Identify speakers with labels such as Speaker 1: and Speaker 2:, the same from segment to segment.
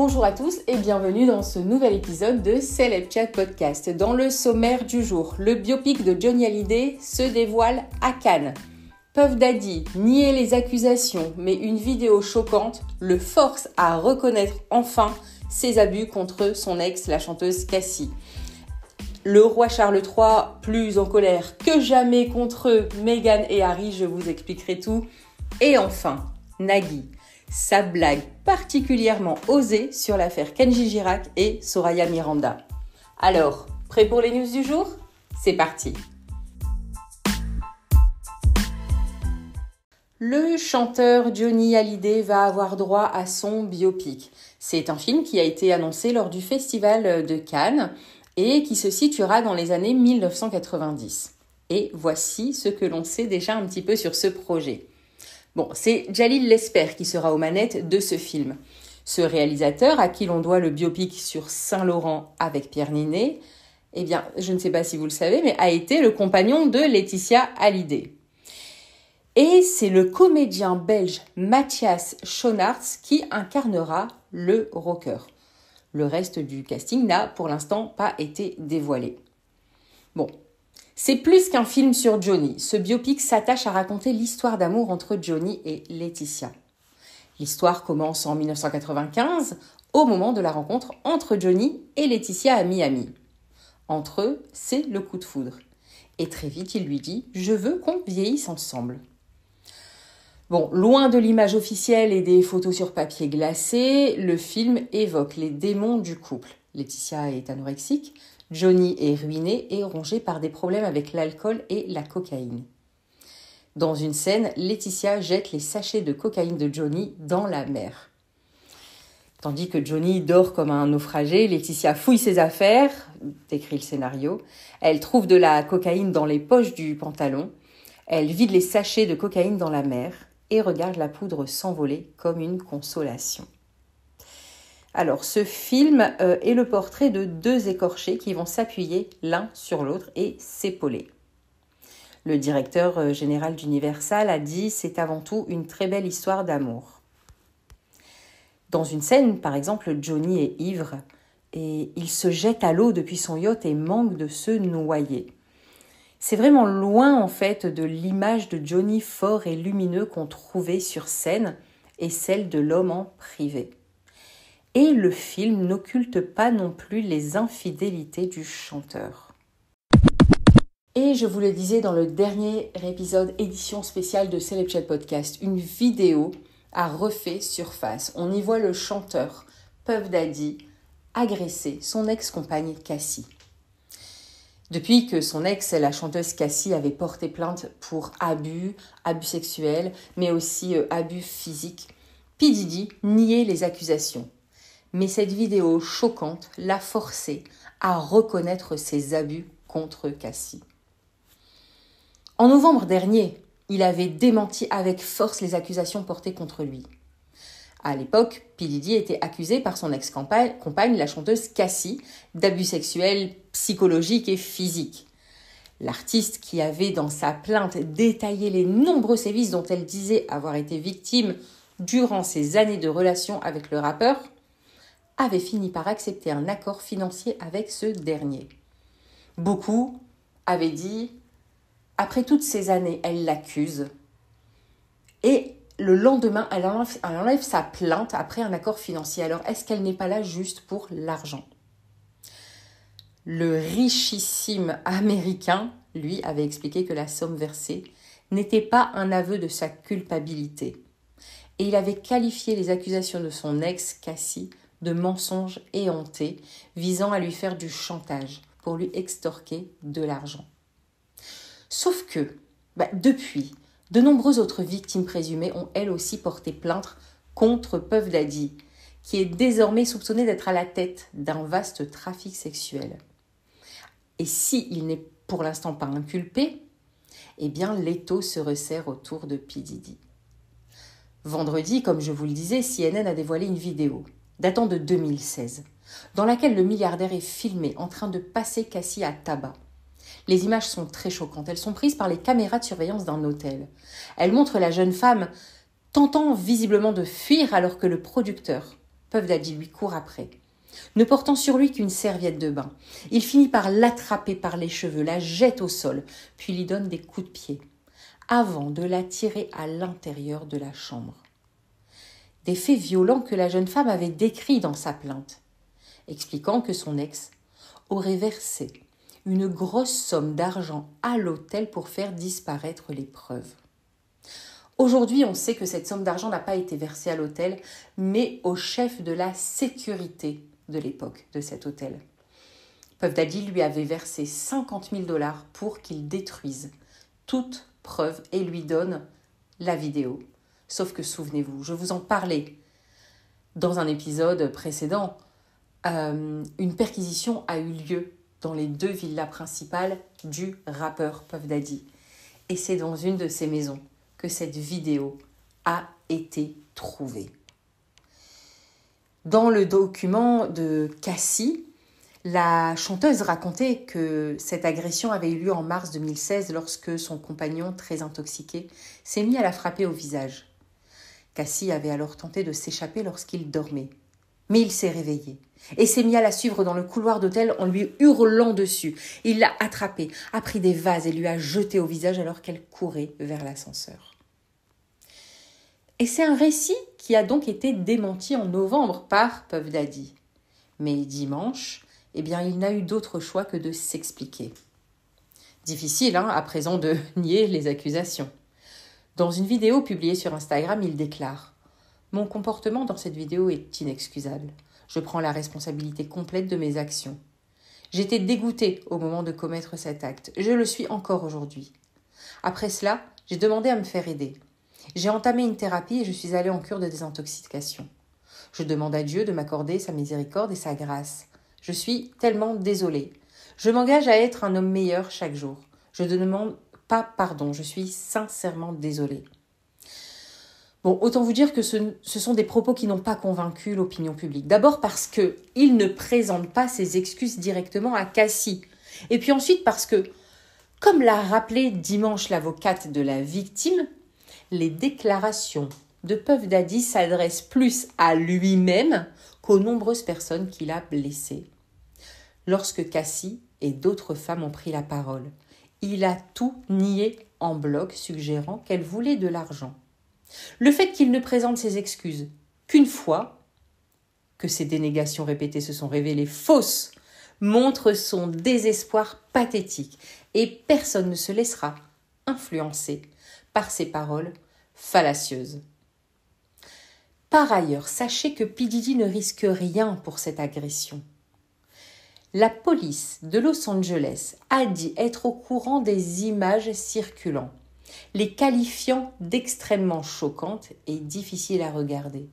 Speaker 1: Bonjour à tous et bienvenue dans ce nouvel épisode de Celeb Chat Podcast. Dans le sommaire du jour, le biopic de Johnny Hallyday se dévoile à Cannes. Puff Daddy niait les accusations, mais une vidéo choquante le force à reconnaître enfin ses abus contre son ex, la chanteuse Cassie. Le roi Charles III, plus en colère que jamais contre Meghan et Harry, je vous expliquerai tout. Et enfin, Nagui, sa blague particulièrement osée sur l'affaire Kenji Girac et Soraya Miranda. Alors, prêt pour les news du jour ? C'est parti. Le chanteur Johnny Hallyday va avoir droit à son biopic. C'est un film qui a été annoncé lors du Festival de Cannes et qui se situera dans les années 1990. Et voici ce que l'on sait déjà un petit peu sur ce projet. Bon, c'est Jalil Lesper qui sera aux manettes de ce film. Ce réalisateur, à qui l'on doit le biopic sur Saint-Laurent avec Pierre Niney, eh bien, je ne sais pas si vous le savez, mais a été le compagnon de Laetitia Hallyday. Et c'est le comédien belge Matthias Schoenaerts qui incarnera le rocker. Le reste du casting n'a pour l'instant pas été dévoilé. Bon. C'est plus qu'un film sur Johnny. Ce biopic s'attache à raconter l'histoire d'amour entre Johnny et Laetitia. L'histoire commence en 1995, au moment de la rencontre entre Johnny et Laetitia à Miami. Entre eux, c'est le coup de foudre. Et très vite, il lui dit « Je veux qu'on vieillisse ensemble ». Bon, loin de l'image officielle et des photos sur papier glacé, le film évoque les démons du couple. Laetitia est anorexique, Johnny est ruiné et rongé par des problèmes avec l'alcool et la cocaïne. Dans une scène, Laetitia jette les sachets de cocaïne de Johnny dans la mer. Tandis que Johnny dort comme un naufragé, Laetitia fouille ses affaires, décrit le scénario. Elle trouve de la cocaïne dans les poches du pantalon. Elle vide les sachets de cocaïne dans la mer et regarde la poudre s'envoler comme une consolation. Alors, ce film est le portrait de deux écorchés qui vont s'appuyer l'un sur l'autre et s'épauler. Le directeur général d'Universal a dit « C'est avant tout une très belle histoire d'amour ». Dans une scène, par exemple, Johnny est ivre et il se jette à l'eau depuis son yacht et manque de se noyer. C'est vraiment loin, en fait, de l'image de Johnny fort et lumineux qu'on trouvait sur scène et celle de l'homme en privé. Et le film n'occulte pas non plus les infidélités du chanteur. Et je vous le disais dans le dernier épisode édition spéciale de Celeb Chat Podcast, une vidéo a refait surface. On y voit le chanteur Puff Daddy agresser son ex-compagne Cassie. Depuis que son ex, la chanteuse Cassie, avait porté plainte pour abus sexuels, mais aussi abus physiques, P. Diddy niait les accusations. Mais cette vidéo choquante l'a forcé à reconnaître ses abus contre Cassie. En novembre dernier, il avait démenti avec force les accusations portées contre lui. À l'époque, P. Diddy était accusé par son ex-compagne, la chanteuse Cassie, d'abus sexuels, psychologiques et physiques. L'artiste, qui avait dans sa plainte détaillé les nombreux sévices dont elle disait avoir été victime durant ses années de relation avec le rappeur, avait fini par accepter un accord financier avec ce dernier. Beaucoup avaient dit « Après toutes ces années, elle l'accuse. » Et le lendemain, elle enlève sa plainte après un accord financier. Alors, est-ce qu'elle n'est pas là juste pour l'argent ? Le richissime américain, lui, avait expliqué que la somme versée n'était pas un aveu de sa culpabilité. Et il avait qualifié les accusations de son ex, Cassie, de mensonges éhontés visant à lui faire du chantage pour lui extorquer de l'argent. Sauf que, depuis, de nombreuses autres victimes présumées ont elles aussi porté plainte contre Puff Daddy, qui est désormais soupçonné d'être à la tête d'un vaste trafic sexuel. Et s'il n'est pour l'instant pas inculpé, eh bien l'étau se resserre autour de P. Diddy. Vendredi, comme je vous le disais, CNN a dévoilé une vidéo datant de 2016, dans laquelle le milliardaire est filmé en train de passer Cassie à tabac. Les images sont très choquantes. Elles sont prises par les caméras de surveillance d'un hôtel. Elles montrent la jeune femme tentant visiblement de fuir alors que le producteur Puff Daddy lui court après. Ne portant sur lui qu'une serviette de bain, il finit par l'attraper par les cheveux, la jette au sol, puis lui donne des coups de pied, avant de la tirer à l'intérieur de la chambre. Des faits violents que la jeune femme avait décrits dans sa plainte, expliquant que son ex aurait versé une grosse somme d'argent à l'hôtel pour faire disparaître les preuves. Aujourd'hui, on sait que cette somme d'argent n'a pas été versée à l'hôtel, mais au chef de la sécurité de l'époque de cet hôtel. Puff Daddy lui avait versé 50 000 $ pour qu'il détruise toute preuve et lui donne la vidéo. Sauf que souvenez-vous, je vous en parlais dans un épisode précédent, une perquisition a eu lieu dans les 2 villas principales du rappeur Puff Daddy. Et c'est dans une de ces maisons que cette vidéo a été trouvée. Dans le document de Cassie, la chanteuse racontait que cette agression avait eu lieu en mars 2016 lorsque son compagnon, très intoxiqué, s'est mis à la frapper au visage. Cassie avait alors tenté de s'échapper lorsqu'il dormait. Mais il s'est réveillé et s'est mis à la suivre dans le couloir d'hôtel en lui hurlant dessus. Il l'a attrapée, a pris des vases et lui a jeté au visage alors qu'elle courait vers l'ascenseur. Et c'est un récit qui a donc été démenti en novembre par Puff Daddy. Mais dimanche, il n'a eu d'autre choix que de s'expliquer. Difficile, à présent, de nier les accusations. Dans une vidéo publiée sur Instagram, il déclare « Mon comportement dans cette vidéo est inexcusable. Je prends la responsabilité complète de mes actions. J'étais dégoûtée au moment de commettre cet acte. Je le suis encore aujourd'hui. Après cela, j'ai demandé à me faire aider. J'ai entamé une thérapie et je suis allée en cure de désintoxication. Je demande à Dieu de m'accorder sa miséricorde et sa grâce. Je suis tellement désolée. Je m'engage à être un homme meilleur chaque jour. Je ne demande pas pardon, je suis sincèrement désolée. » Bon, autant vous dire que ce sont des propos qui n'ont pas convaincu l'opinion publique. D'abord parce qu'il ne présente pas ses excuses directement à Cassie. Et puis ensuite parce que, comme l'a rappelé dimanche l'avocate de la victime, les déclarations de Puff Daddy s'adressent plus à lui-même qu'aux nombreuses personnes qu'il a blessées. Lorsque Cassie et d'autres femmes ont pris la parole, il a tout nié en bloc, suggérant qu'elle voulait de l'argent. Le fait qu'il ne présente ses excuses qu'une fois, que ses dénégations répétées se sont révélées fausses, montre son désespoir pathétique et personne ne se laissera influencer par ses paroles fallacieuses. Par ailleurs, sachez que P. Diddy ne risque rien pour cette agression. La police de Los Angeles a dit être au courant des images circulant, les qualifiant d'extrêmement choquantes et difficiles à regarder,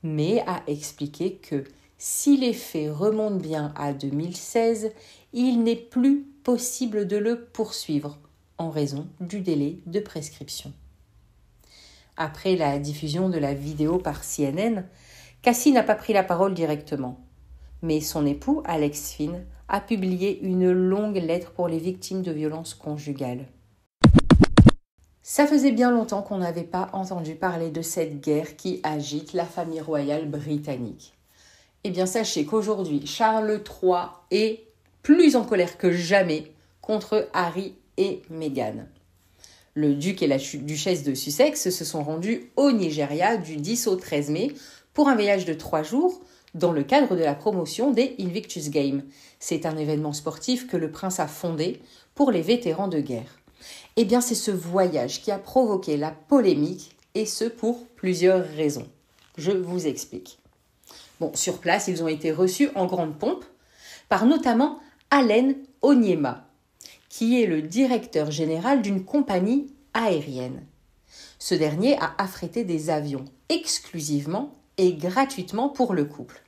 Speaker 1: mais a expliqué que si les faits remontent bien à 2016, il n'est plus possible de le poursuivre en raison du délai de prescription. Après la diffusion de la vidéo par CNN, Cassie n'a pas pris la parole directement, mais son époux, Alex Finn, a publié une longue lettre pour les victimes de violences conjugales. Ça faisait bien longtemps qu'on n'avait pas entendu parler de cette guerre qui agite la famille royale britannique. Eh bien, sachez qu'aujourd'hui, Charles III est plus en colère que jamais contre Harry et Meghan. Le duc et la duchesse de Sussex se sont rendus au Nigeria du 10 au 13 mai pour un voyage de 3 jours dans le cadre de la promotion des Invictus Games. C'est un événement sportif que le prince a fondé pour les vétérans de guerre. Eh bien, c'est ce voyage qui a provoqué la polémique, et ce pour plusieurs raisons. Je vous explique. Bon, sur place, ils ont été reçus en grande pompe par notamment Allen Onyema, qui est le directeur général d'une compagnie aérienne. Ce dernier a affrété des avions exclusivement et gratuitement pour le couple.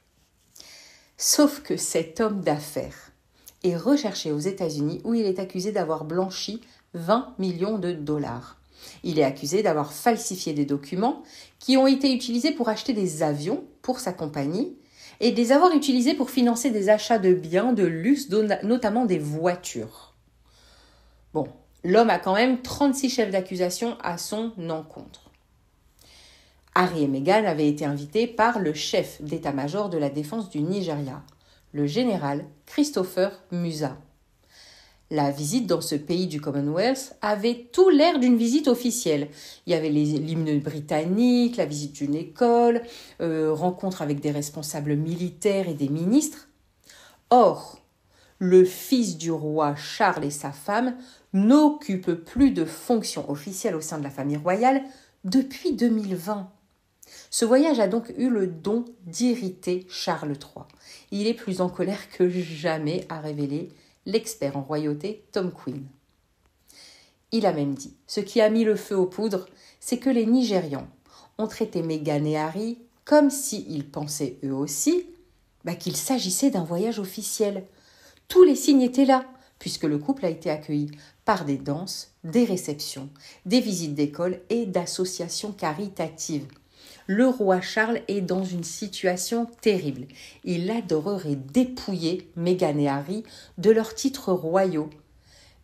Speaker 1: Sauf que cet homme d'affaires est recherché aux États-Unis où il est accusé d'avoir blanchi 20 millions de dollars. Il est accusé d'avoir falsifié des documents qui ont été utilisés pour acheter des avions pour sa compagnie et de les avoir utilisés pour financer des achats de biens de luxe, notamment des voitures. Bon, l'homme a quand même 36 chefs d'accusation à son encontre. Harry et Meghan avaient été invités par le chef d'état-major de la défense du Nigeria, le général Christopher Musa. La visite dans ce pays du Commonwealth avait tout l'air d'une visite officielle. Il y avait l'hymne britannique, la visite d'une école, rencontre avec des responsables militaires et des ministres. Or, le fils du roi Charles et sa femme n'occupent plus de fonctions officielles au sein de la famille royale depuis 2020. Ce voyage a donc eu le don d'irriter Charles III. Il est plus en colère que jamais, a révélé l'expert en royauté Tom Quinn. Il a même dit « Ce qui a mis le feu aux poudres, c'est que les Nigérians ont traité Meghan et Harry comme s'ils pensaient eux aussi qu'il s'agissait d'un voyage officiel. Tous les signes étaient là, puisque le couple a été accueilli par des danses, des réceptions, des visites d'école et d'associations caritatives. Le roi Charles est dans une situation terrible. Il adorerait dépouiller Meghan et Harry de leurs titres royaux,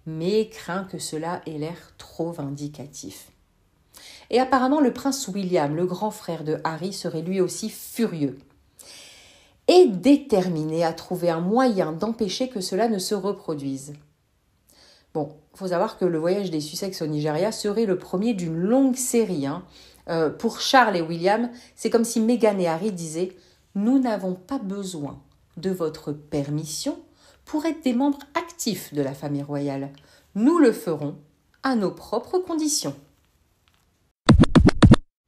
Speaker 1: mais craint que cela ait l'air trop vindicatif. Et apparemment, le prince William, le grand frère de Harry, serait lui aussi furieux et déterminé à trouver un moyen d'empêcher que cela ne se reproduise. Bon, il faut savoir que le voyage des Sussex au Nigeria serait le premier d'une longue série. Pour Charles et William, c'est comme si Meghan et Harry disaient « Nous n'avons pas besoin de votre permission pour être des membres actifs de la famille royale. Nous le ferons à nos propres conditions. »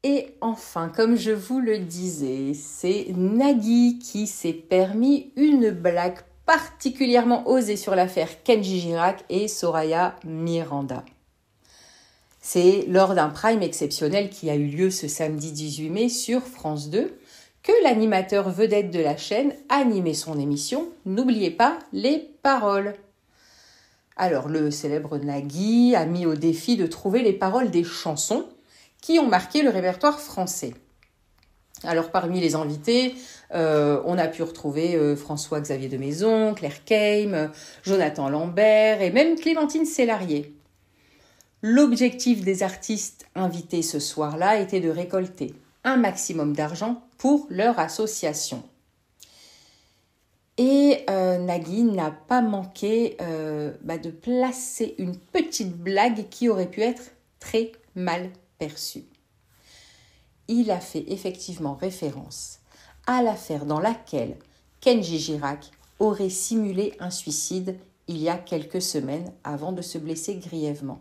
Speaker 1: Et enfin, comme je vous le disais, c'est Nagui qui s'est permis une blague particulièrement osée sur l'affaire Kenji Girac et Soraya Miranda. C'est lors d'un prime exceptionnel qui a eu lieu ce samedi 18 mai sur France 2 que l'animateur vedette de la chaîne animait son émission « N'oubliez pas les paroles ». Alors le célèbre Nagui a mis au défi de trouver les paroles des chansons qui ont marqué le répertoire français. Alors parmi les invités, on a pu retrouver François-Xavier de Maison, Claire Keim, Jonathan Lambert et même Clémentine Célarié. L'objectif des artistes invités ce soir-là était de récolter un maximum d'argent pour leur association. Et Nagui n'a pas manqué de placer une petite blague qui aurait pu être très mal perçue. Il a fait effectivement référence à l'affaire dans laquelle Kenji Girac aurait simulé un suicide il y a quelques semaines avant de se blesser grièvement.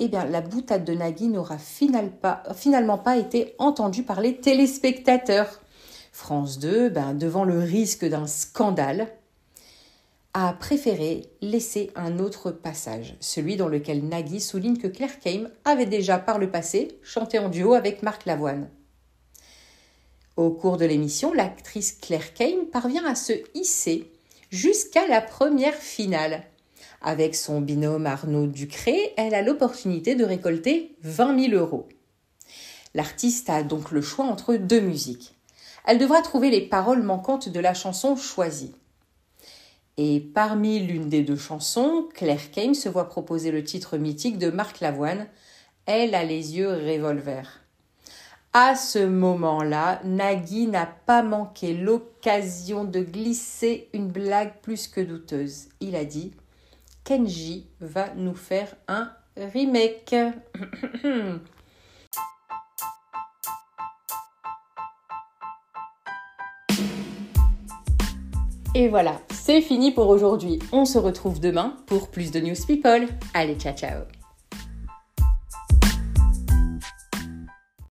Speaker 1: Eh bien, la boutade de Nagui n'aura finalement pas été entendue par les téléspectateurs. France 2, devant le risque d'un scandale, a préféré laisser un autre passage, celui dans lequel Nagui souligne que Claire Keim avait déjà par le passé chanté en duo avec Marc Lavoine. Au cours de l'émission, l'actrice Claire Keim parvient à se hisser jusqu'à la première finale. Avec son binôme Arnaud Ducré, elle a l'opportunité de récolter 20 000 €. L'artiste a donc le choix entre deux musiques. Elle devra trouver les paroles manquantes de la chanson choisie. Et parmi l'une des deux chansons, Claire Keim se voit proposer le titre mythique de Marc Lavoine, « Elle a les yeux revolver ». À ce moment-là, Nagui n'a pas manqué l'occasion de glisser une blague plus que douteuse. Il a dit « Kenji va nous faire un remake ». Et voilà, c'est fini pour aujourd'hui. On se retrouve demain pour plus de News People. Allez, ciao ciao.